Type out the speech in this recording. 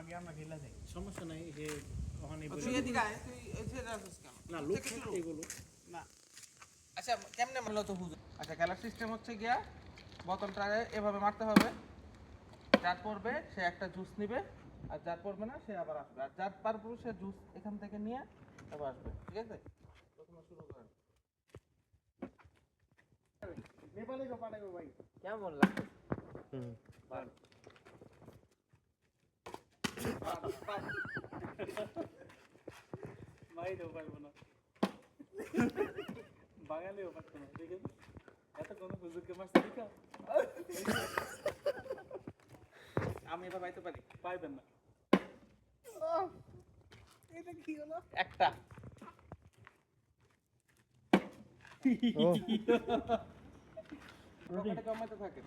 আগে আমরা খেলা যাই সমস্যা নাই যে ওখানে তুই এদিকে আয়, তুই এসে যাচ্ছিস কেন? না লোক থাকতে এগুলো না আচ্ছা কেমনে মারলো তো হুজুর? আচ্ছা খেলার সিস্টেম হচ্ছে গিয়া বোতলটা এভাবে মারতে হবে, যার পড়বে সে একটা জুস নিবে, আর যার পড়বে না সে আবার আসবে, আর যার পারবে সে জুস এখান থেকে নিয়ে আবার আসবে, ঠিক আছে? প্রথমে শুরু করেন। নেপালে গো পাঠাবো ভাই কেমন লাগছে? ভাই দেবো পারবো না বাঙালিও পারতো না দেখেন এত কোনো হুজুরকে মারছে দেখা আমি এবার পাইতে পারি? পাইবেন না এটা কি হলো একটা। পকেটে জমাতে থাকে।